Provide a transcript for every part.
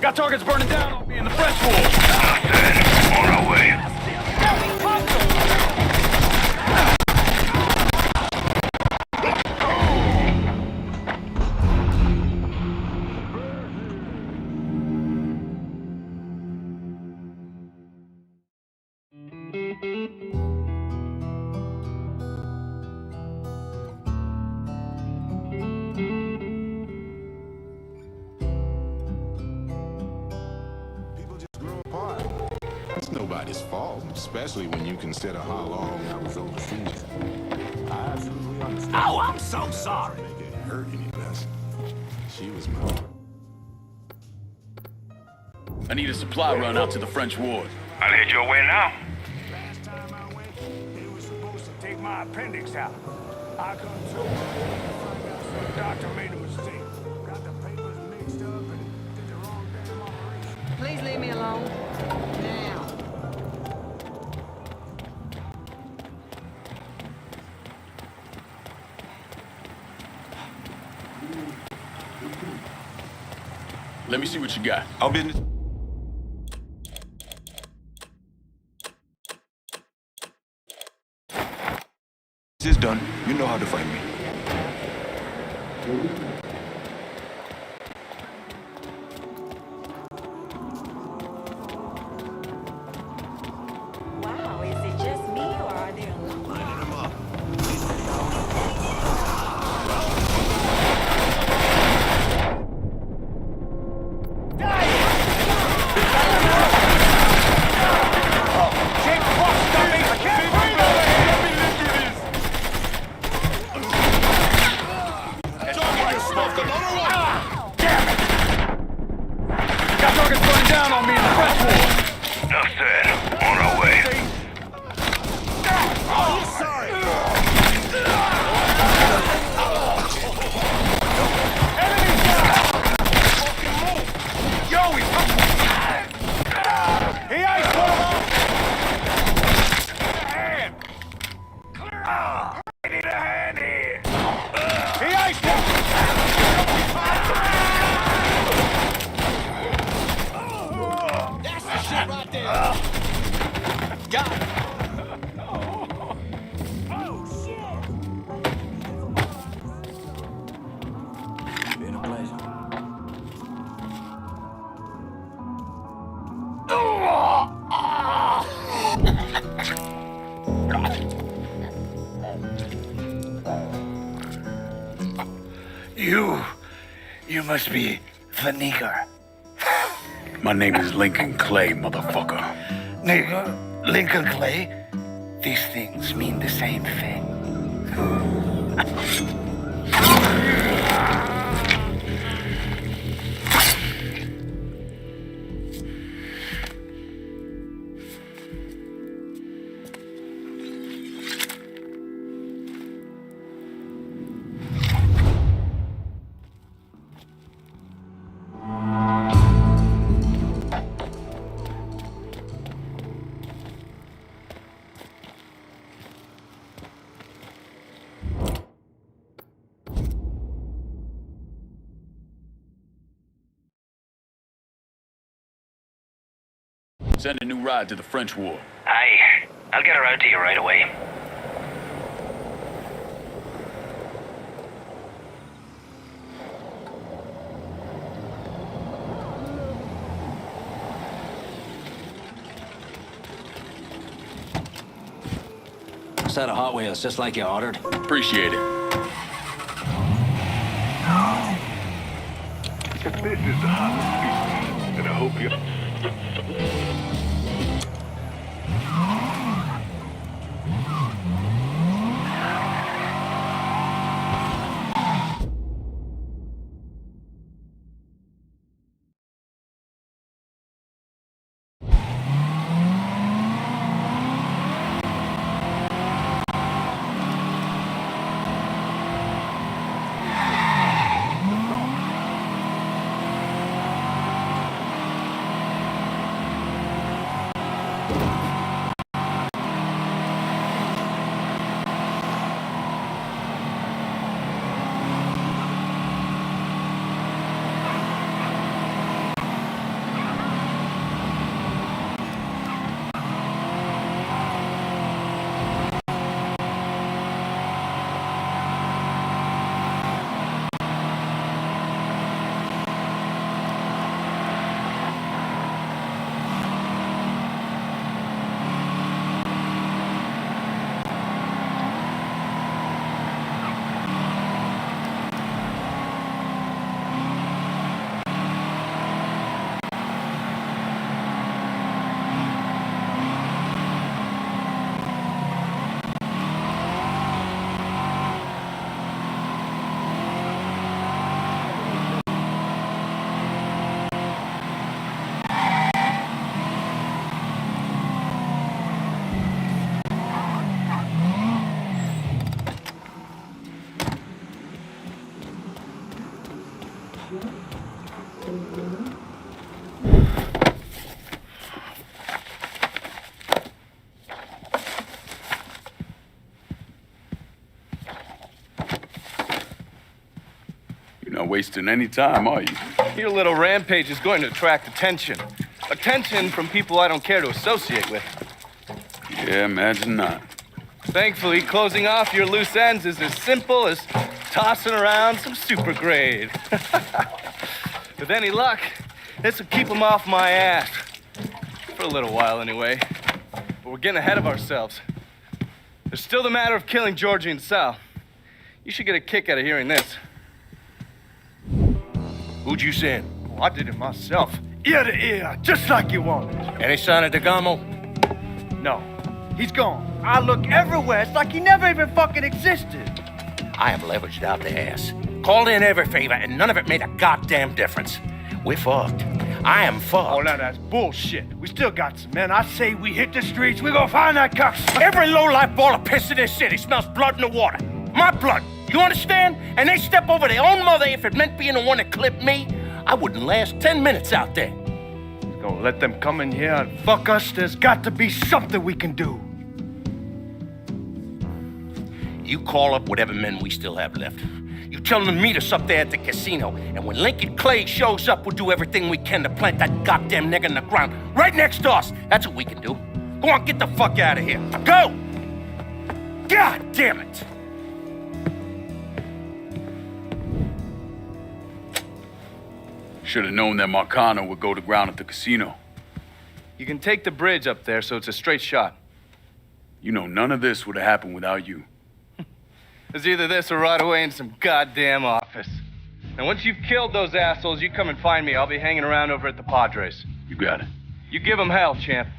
Got targets burning down on me in the French wall. Understood. On our way. Nobody's fault, especially when you consider how long I was overseas. I absolutely understand. Oh, I'm so sorry. Make it hurt any less. She was my... I need a supply run out to the French ward. I'll head your way now. Last time I went, they were supposed to take my appendix out. I come to find out some doctor made a mistake. Got the papers mixed up and did the wrong damn operation. Please leave me alone. Now. Let me see what you got. I'll be in the... This is done. You know how to find me. Wow, is it just me or are there a lot? Lining them up. Got targets burning down on me in the French wall. Enough said. On our way. You must be the nigger. My name is Lincoln Clay, motherfucker. Nigger? Lincoln Clay? These things mean the same thing. Send a new ride to the French ward. Aye. I'll get her out to you right away. Set of Hot Wheels, just like you ordered. Appreciate it. This is the hottest and I hope you... wasting any time, are you? Your little rampage is going to attract attention. Attention from people I don't care to associate with. Yeah, imagine not. Thankfully, closing off your loose ends is as simple as tossing around some super grade. With any luck, this will keep them off my ass. For a little while, anyway. But we're getting ahead of ourselves. There's still the matter of killing Georgie and Sal. You should get a kick out of hearing this. Who'd you send? Oh, I did it myself. Ear to ear, just like you wanted. Any sign of DeGamo? No, he's gone. I look everywhere. It's like he never even fucking existed. I have leveraged out the ass. Called in every favor, and none of it made a goddamn difference. We're fucked. I am fucked. Oh, now that's bullshit. We still got some men. I say we hit the streets. We gonna find that cocksucker. Every low-life ball of piss in this city smells blood in the water. My blood. You understand? And they step over their own mother if it meant being the one that clipped me. I wouldn't last 10 minutes out there. Gonna let them come in here and fuck us? There's got to be something we can do. You call up whatever men we still have left. You tell them to meet us up there at the casino. And when Lincoln Clay shows up, we'll do everything we can to plant that goddamn nigga in the ground right next to us. That's what we can do. Go on, get the fuck out of here. Go! God damn it! Should have known that Marcano would go to ground at the casino. You can take the bridge up there, so it's a straight shot. You know, none of this would have happened without you. It's either this or right away in some goddamn office. And once you've killed those assholes, you come and find me. I'll be hanging around over at the Padres. You got it. You give them hell, champ.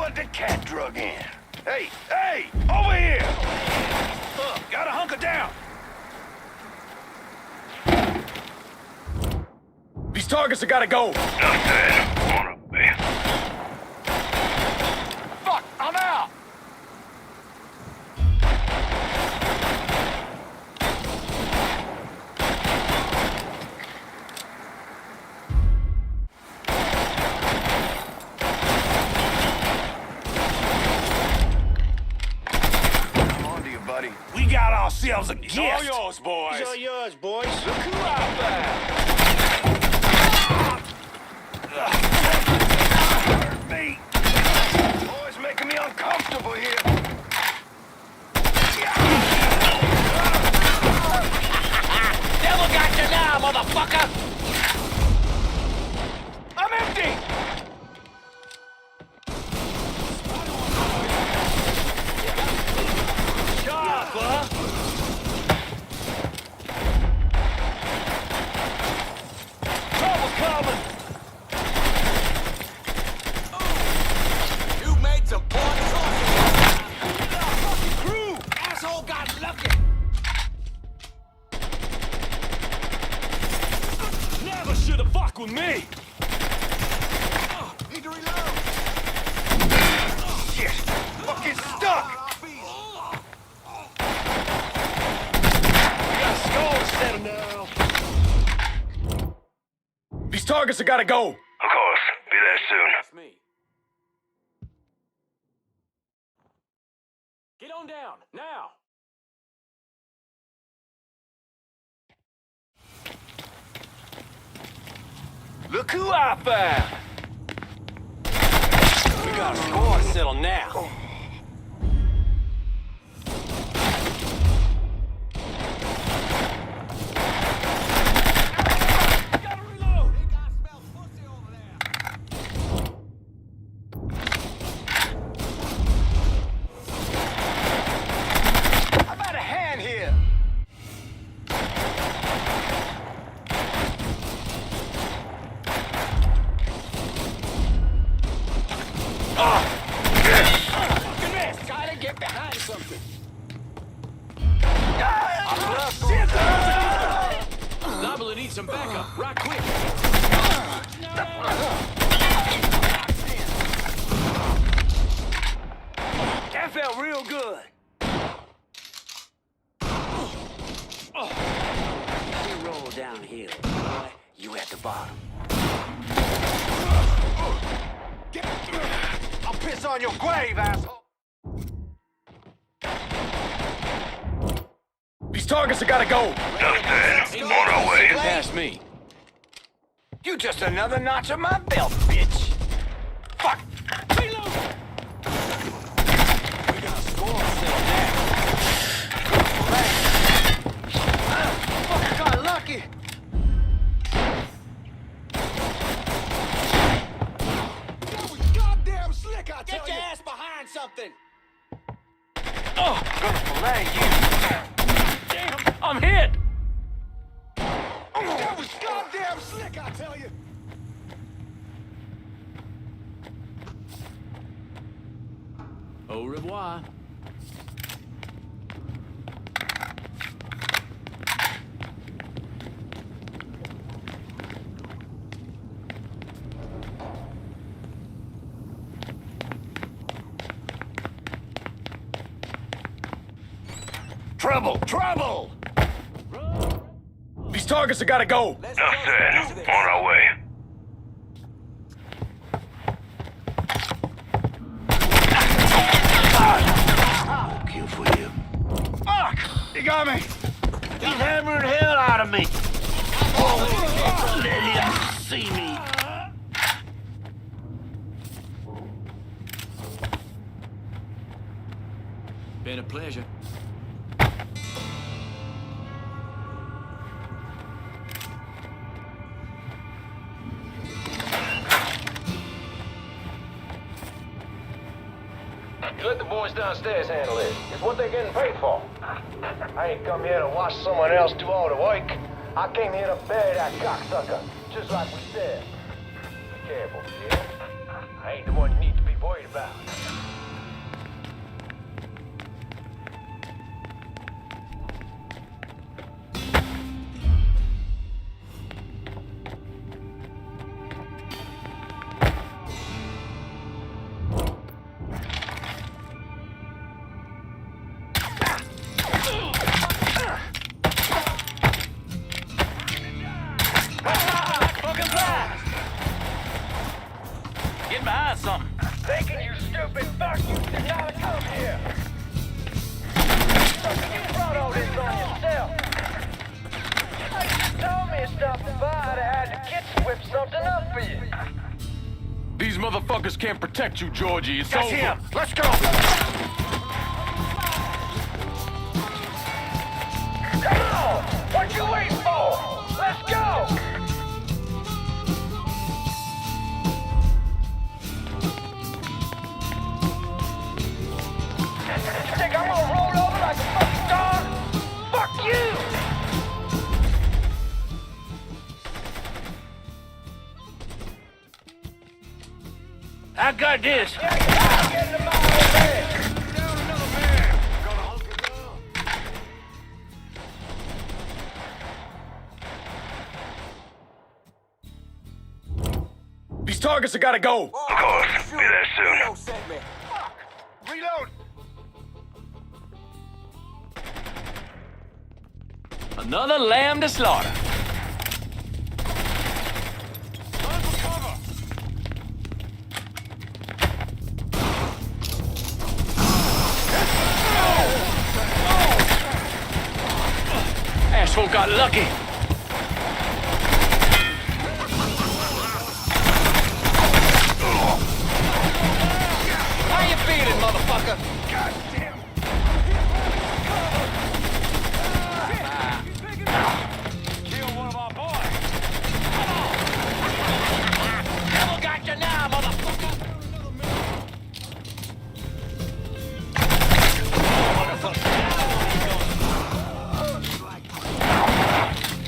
want the cat drug in. Hey, hey, over here! Gotta hunker down. These targets have gotta go. Fuck, I'm out! We got ourselves a gift. It's all yours, boys. It's all yours, boys. Look who out there. Hurt me. Boys making me uncomfortable here. Devil got you now, motherfucker! I'm empty. Trouble's coming. You made some poor choices. Crew. Asshole got lucky. Never should have fucked with me. Need to reload. Shit. Fucking stuck. These targets have gotta go. Of course. Be there soon. That's me. Get on down, now. Look who I found. We got a score to settle now. Gotta reload. How about a hand here? Fucking mess. Gotta get behind something. Liable to need some backup, right quick. That felt real good. We roll downhill, boy. You at the bottom. I'll piss on your grave, asshole. These targets have gotta go. Dustin, on our way. Past me. You just another notch on my belt, bitch. Fuck. Reload. We got a score to settle now. Fuck, got lucky. That was goddamn slick, I tell you. Get your ass behind something. Gonna fillet you. Damn, I'm hit. That was goddamn slick, I tell you. Au revoir. Trouble, trouble. These targets have gotta go. Dustin, on our way. Kill for you. Fuck! He got me. He's hammering hell out of me. Let him see me. Been a pleasure. You let the boys downstairs handle it. It's what they're getting paid for. I ain't come here to watch someone else do all the work. I came here to bury that cocksucker, just like we said. Be careful, yeah? I ain't the one you need to be worried about. about. Get behind something. Thinking you stupid fuck, you should not have come here. You brought all this on yourself. You told me to stop by. I had the kids whip something up for you. These motherfuckers can't protect you, Georgie. It's over. him. Let's go. Come on. What you waiting for? Let's go. You think I'm gonna roll over like a fucking dog? Fuck you! I got this. Yeah, I'm getting the mile man. Down another man. Gonna hunker down. These targets have gotta go. Of course. Be there soon. Reload. Another lamb to slaughter. Asshole got lucky. How you feeling, motherfucker? God damn. Kill one of our boys. Devil got you now, motherfucker.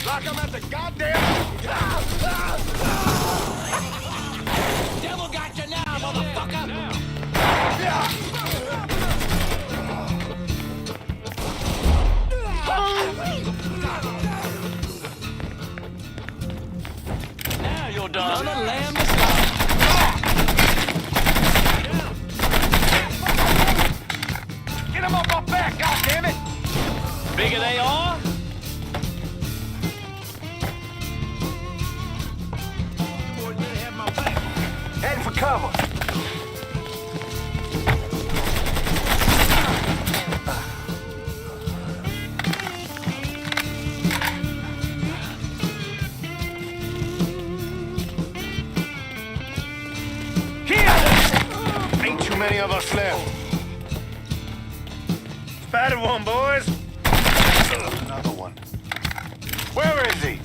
Lock him at the goddamn. Devil got you now, motherfucker. Now you're done. Another lamb to slaughter. Get him off my back, goddammit! Bigger they are. Heading for cover. Ain't too many of us left. Spotted one, boys. Another one. Where is he?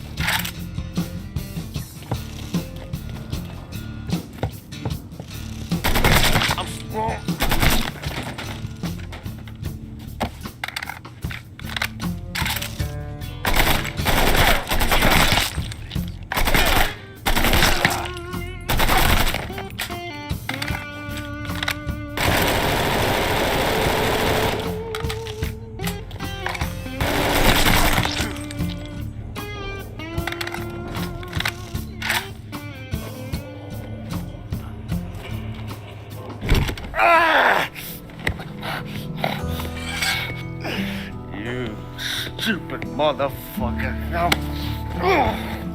You stupid motherfucker.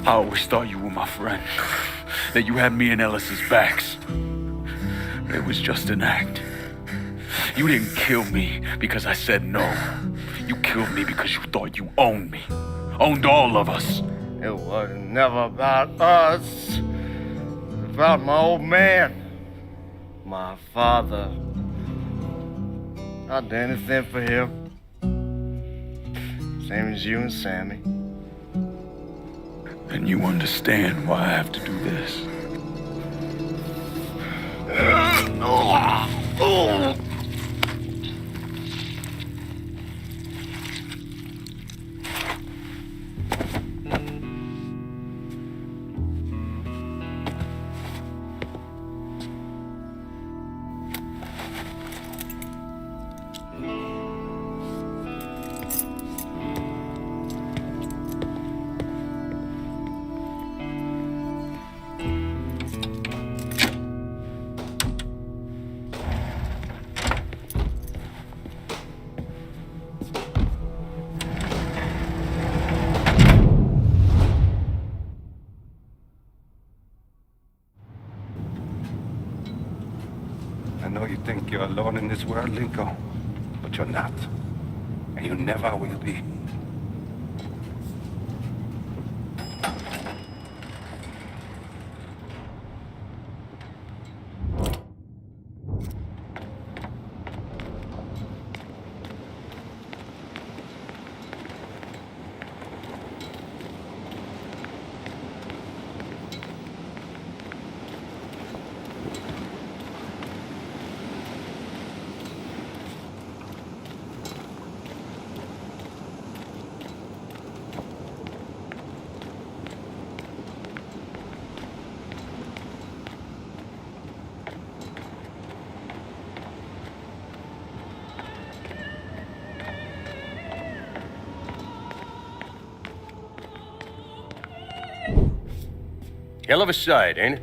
I always thought you were my friend. That you had me and Ellis's backs. It was just an act. You didn't kill me because I said no. You killed me because you thought you owned me. Owned all of us. It was never about us. It was about my old man. My father. I'd do anything for him. Same as you and Sammy. And you understand why I have to do this. think you're alone in this world, Linko, but you're not. And you never will be. Hell of a sight, ain't it?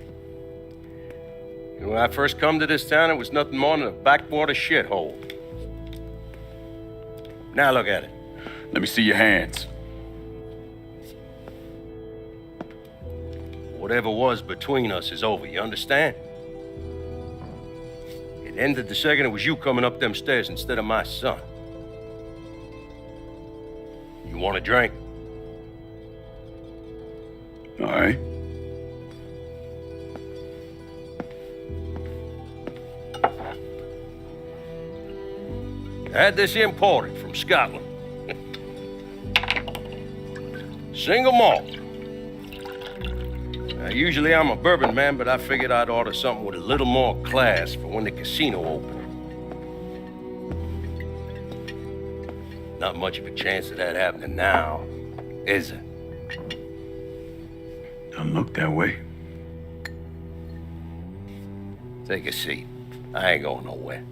You know, when I first come to this town, it was nothing more than a backwater shithole. Now look at it. Let me see your hands. Whatever was between us is over, you understand? It ended the second it was you coming up them stairs instead of my son. You want a drink? All right. I had this imported from Scotland. Single malt. Now, usually I'm a bourbon man, but I figured I'd order something with a little more class for when the casino opened. Not much of a chance of that happening now, is it? Don't look that way. Take a seat. I ain't going nowhere.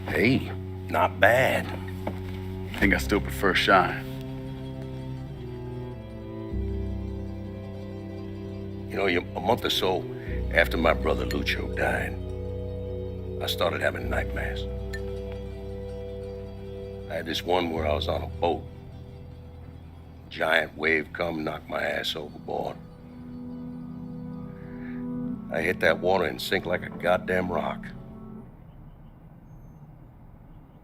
Hey, not bad. I think I still prefer Shine. You know, a month or so after my brother Lucho died, I started having nightmares. I had this one where I was on a boat. Giant wave come, knocked my ass overboard. I hit that water and sink like a goddamn rock.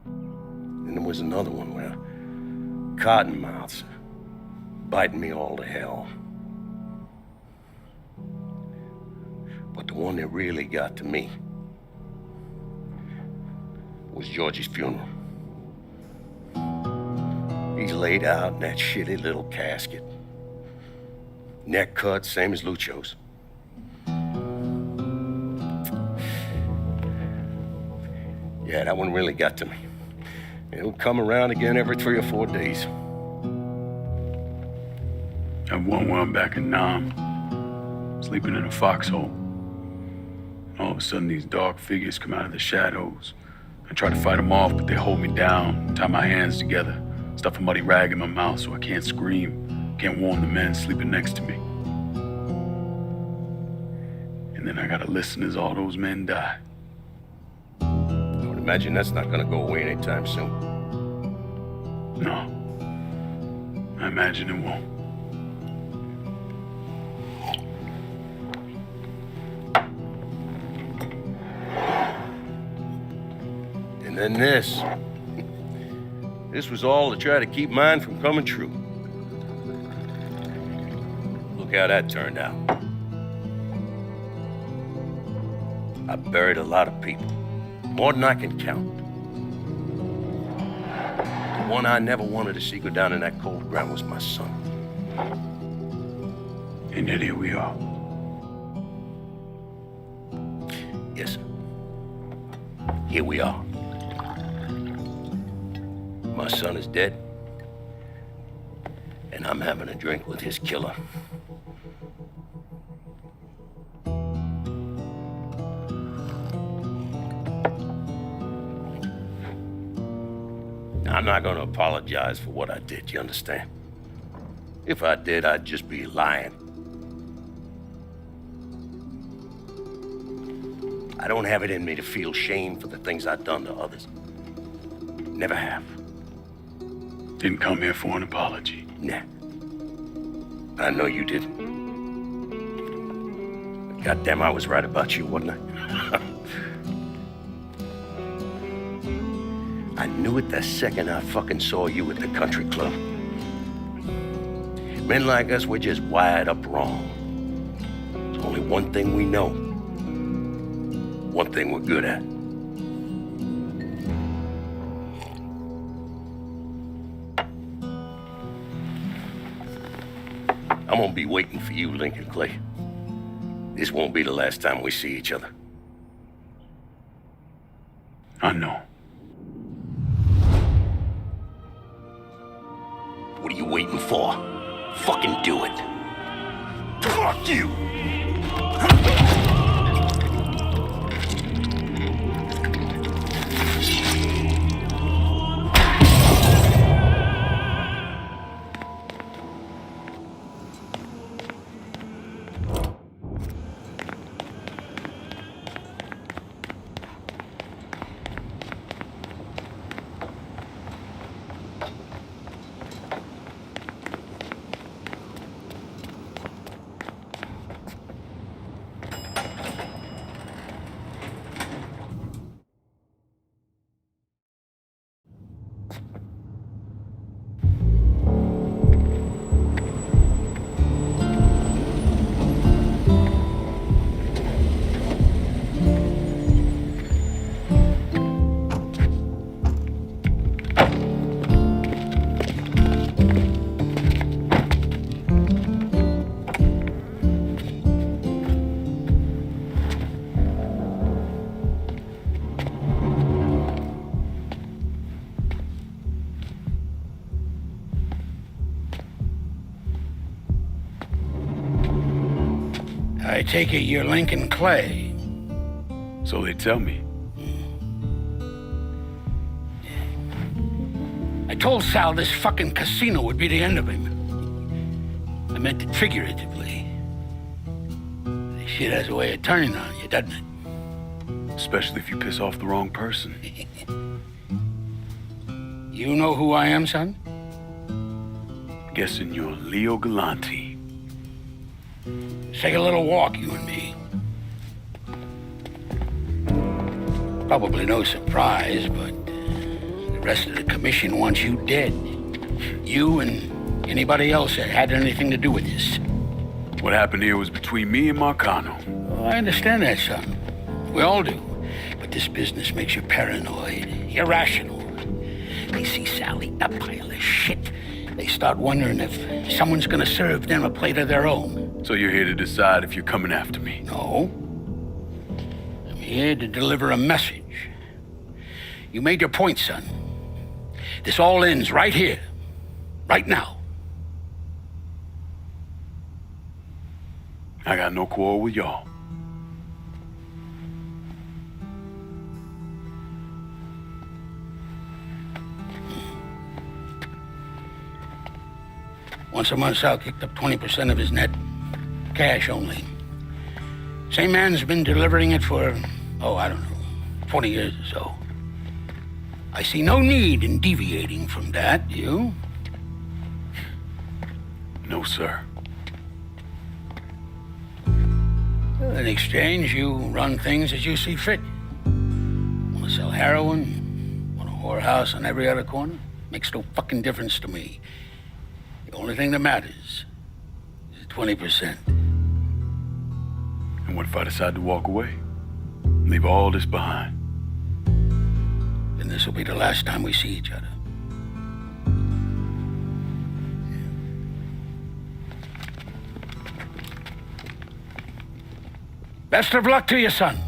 And there was another one where cottonmouths biting me all to hell. But the one that really got to me was Georgie's funeral. He's laid out in that shitty little casket. Neck cut, same as Lucho's. Yeah, that one really got to me. It'll come around again every 3 or 4 days. I have one where I'm back in Nam, sleeping in a foxhole. All of a sudden, these dark figures come out of the shadows. I try to fight them off, but they hold me down, tie my hands together, stuff a muddy rag in my mouth so I can't scream, can't warn the men sleeping next to me. And then I gotta listen as all those men die. I would imagine that's not gonna go away anytime soon. No. I imagine it won't. And then this. This was all to try to keep mine from coming true. Look how that turned out. I buried a lot of people. More than I can count. The one I never wanted to see go down in that cold ground was my son. And yet here we are. Yes, sir. Here we are. My son is dead, and I'm having a drink with his killer. I'm not gonna apologize for what I did, you understand? If I did, I'd just be lying. I don't have it in me to feel shame for the things I've done to others. Never have. Didn't come here for an apology. Nah. I know you didn't. Goddamn, I was right about you, wasn't I? I knew it the second I fucking saw you at the country club. Men like us, we're just wired up wrong. There's only one thing we know. One thing we're good at. I'm gonna be waiting for you, Lincoln Clay. This won't be the last time we see each other. I know. What are you waiting for? Fucking do it. Fuck you! I take it you're Lincoln Clay. So they tell me. I told Sal this fucking casino would be the end of him. I meant it figuratively. This shit has a way of turning on you, doesn't it? Especially if you piss off the wrong person. You know who I am, son? Guessing you're Leo Galante. Let's take a little walk, you and me. Probably no surprise, but the rest of the commission wants you dead. You and anybody else that had anything to do with this. What happened here was between me and Marcano. Oh, I understand that, son. We all do. But this business makes you paranoid, irrational. They see Sally, a pile of shit. They start wondering if someone's gonna serve them a plate of their own. So you're here to decide if you're coming after me? No. I'm here to deliver a message. You made your point, son. This all ends right here, right now. I got no quarrel with y'all. Once a month, Sal kicked up 20% of his net. Cash only. Same man's been delivering it for, I don't know, 20 years or so. I see no need in deviating from that, you? No, sir. In exchange, you run things as you see fit. Want to sell heroin? Want a whorehouse on every other corner? Makes no fucking difference to me. The only thing that matters is 20%. And what if I decide to walk away? Leave all this behind? Then this will be the last time we see each other. Best of luck to you, son.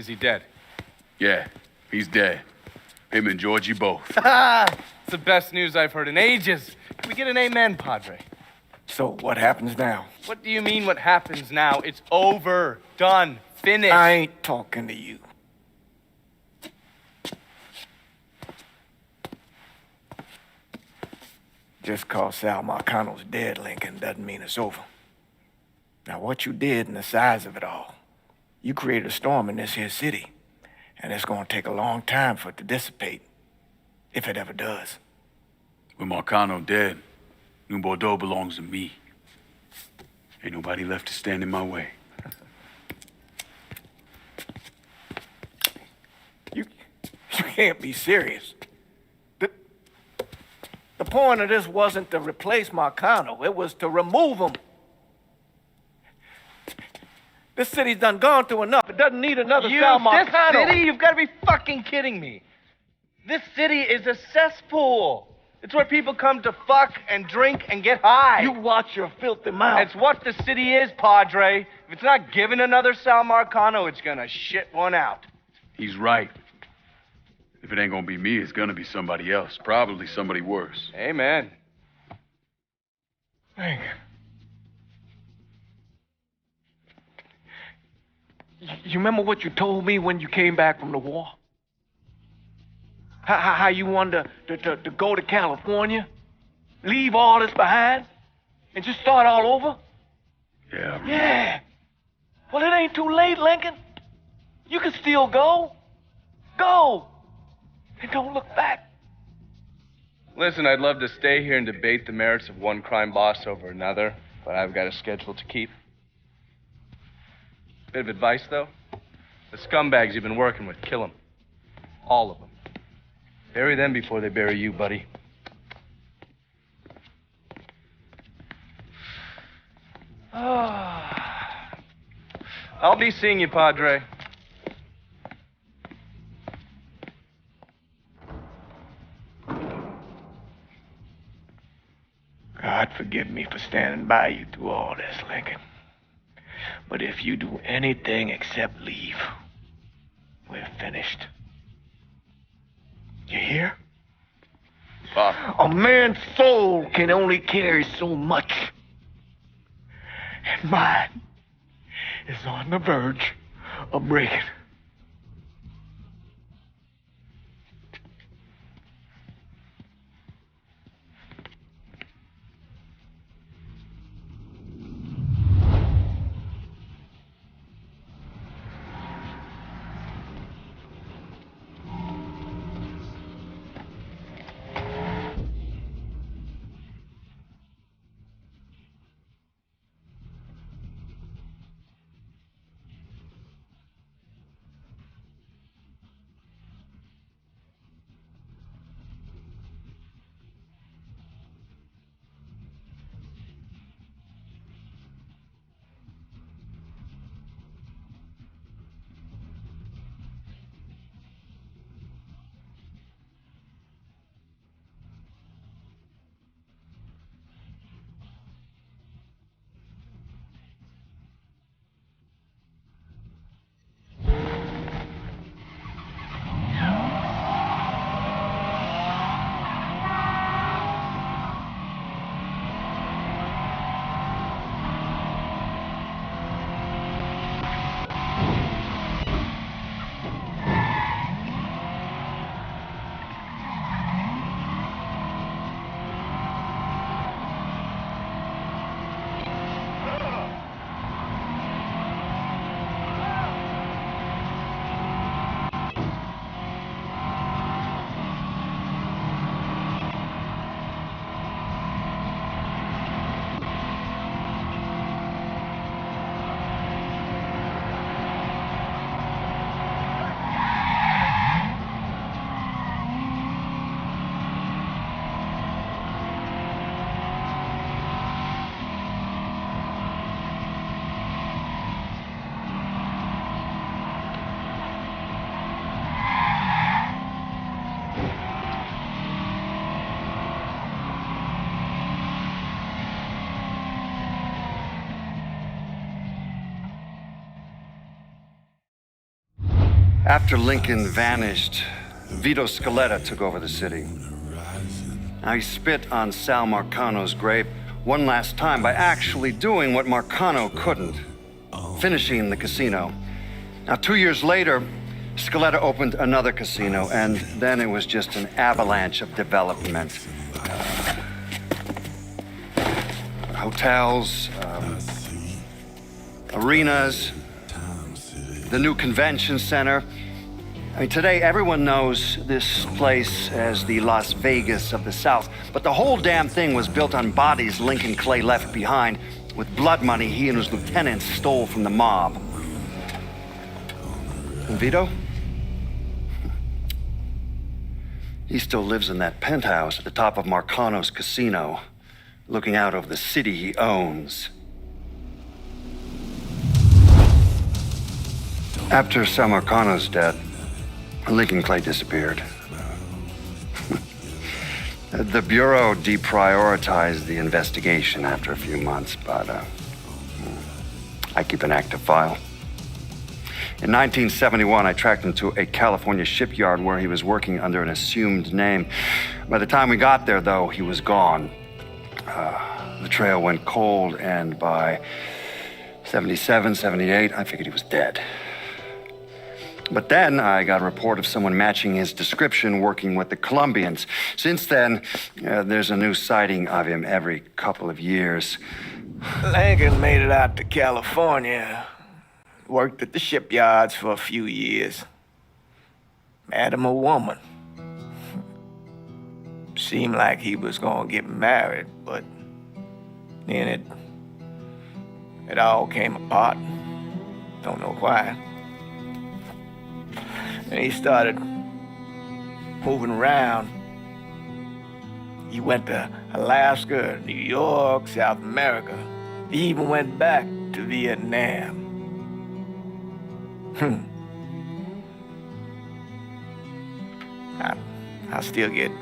Is he dead? Yeah, he's dead. Him and Georgie both. It's the best news I've heard in ages. Can we get an amen, Padre? So what happens now? What do you mean what happens now? It's over. Done. Finished. I ain't talking to you. Just cause Sal Marcano's dead, Lincoln, doesn't mean it's over. Now, what you did and the size of it all, you created a storm in this here city, and it's gonna take a long time for it to dissipate, if it ever does. With Marcano dead, New Bordeaux belongs to me. Ain't nobody left to stand in my way. You can't be serious. The point of this wasn't to replace Marcano. It was to remove him. This city's done gone through enough. It doesn't need another Sal Marcano. This city? You've got to be fucking kidding me. This city is a cesspool. It's where people come to fuck and drink and get high. You watch your filthy mouth. It's what the city is, Padre. If it's not giving another Sal Marcano, it's gonna shit one out. He's right. If it ain't gonna be me, it's gonna be somebody else. Probably somebody worse. Amen. Hank. You remember what you told me when you came back from the war? How you wanted to go to California? Leave all this behind? And just start all over? Yeah. Yeah. Well, it ain't too late, Lincoln. You can still go. Go. And don't look back. Listen, I'd love to stay here and debate the merits of one crime boss over another, but I've got a schedule to keep. Bit of advice, though. The scumbags you've been working with, kill them. All of them. Bury them before they bury you, buddy. I'll be seeing you, Padre. God forgive me for standing by you through all this, Lincoln. But if you do anything except leave, we're finished. You hear? A man's soul can only carry so much. And mine is on the verge of breaking. After Lincoln vanished, Vito Scaletta took over the city. Now he spit on Sal Marcano's grave one last time by actually doing what Marcano couldn't, finishing the casino. Now, 2 years later, Scaletta opened another casino, and then it was just an avalanche of development. Hotels, arenas, the new convention center. I mean, today everyone knows this place as the Las Vegas of the South, but the whole damn thing was built on bodies Lincoln Clay left behind with blood money he and his lieutenants stole from the mob. And Vito? He still lives in that penthouse at the top of Marcano's casino, looking out over the city he owns. After Sal Marcano's death, Lincoln Clay disappeared. The Bureau deprioritized the investigation after a few months, but I keep an active file. In 1971, I tracked him to a California shipyard where he was working under an assumed name. By the time we got there, though, he was gone. The trail went cold, and by 77, 78, I figured he was dead. But then I got a report of someone matching his description working with the Colombians. Since then, there's a new sighting of him every couple of years. Lincoln made it out to California. Worked at the shipyards for a few years. Met him a woman. Seemed like he was gonna get married, but then it all came apart. Don't know why. And he started moving around. He went to Alaska, New York, South America. He even went back to Vietnam. I still get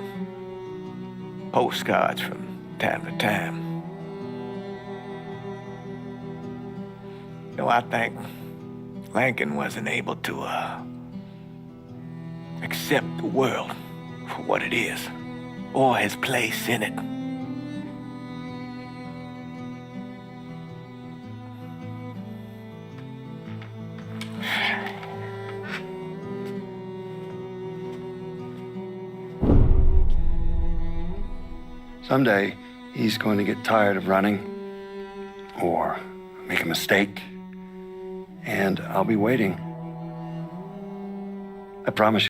postcards from time to time. Though I think Lincoln wasn't able to accept the world for what it is, or his place in it. Someday, he's going to get tired of running, or make a mistake, and I'll be waiting. I promise you.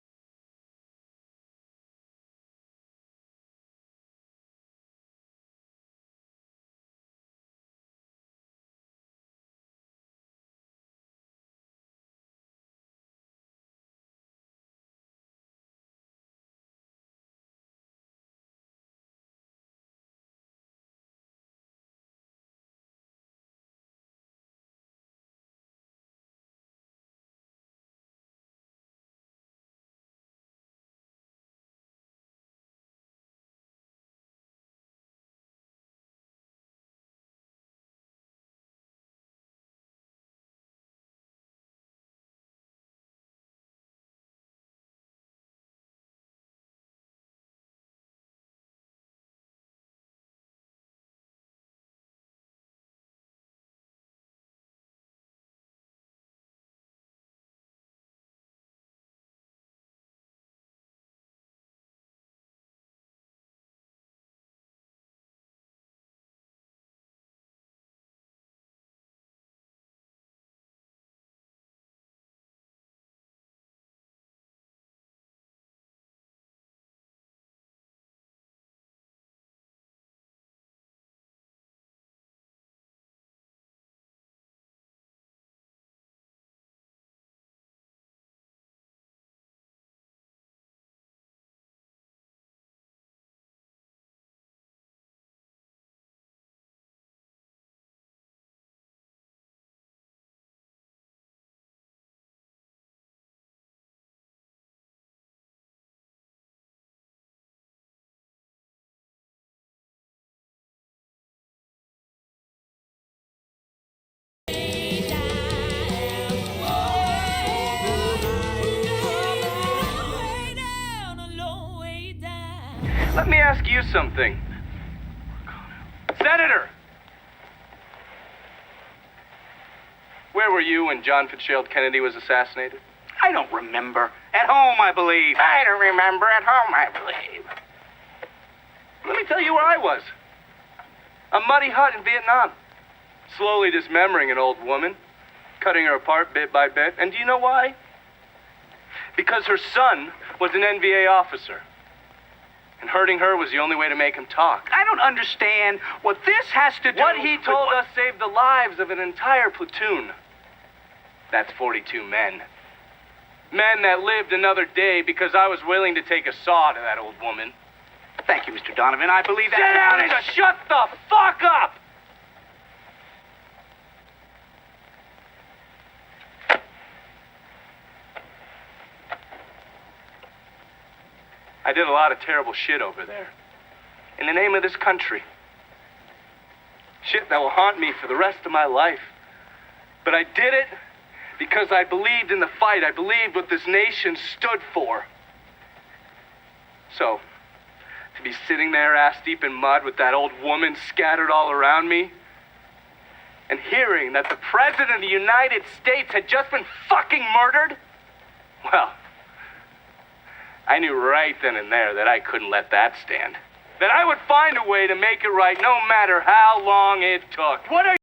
Let me ask you something. Senator! Where were you when John Fitzgerald Kennedy was assassinated? I don't remember. At home, I believe. I don't remember at home, I believe. Let me tell you where I was. A muddy hut in Vietnam. Slowly dismembering an old woman, cutting her apart bit by bit. And do you know why? Because her son was an NVA officer. And hurting her was the only way to make him talk. I don't understand what this has to do What he with told what- us saved the lives of an entire platoon. That's 42 men. Men that lived another day because I was willing to take a saw to that old woman. Thank you, Mr. Donovan. I believe that. Sit down and shut the fuck up! I did a lot of terrible shit over there. In the name of this country. Shit that will haunt me for the rest of my life. But I did it because I believed in the fight. I believed what this nation stood for. So, to be sitting there ass deep in mud with that old woman scattered all around me, and hearing that the President of the United States had just been fucking murdered, well, I knew right then and there that I couldn't let that stand. That I would find a way to make it right no matter how long it took. What are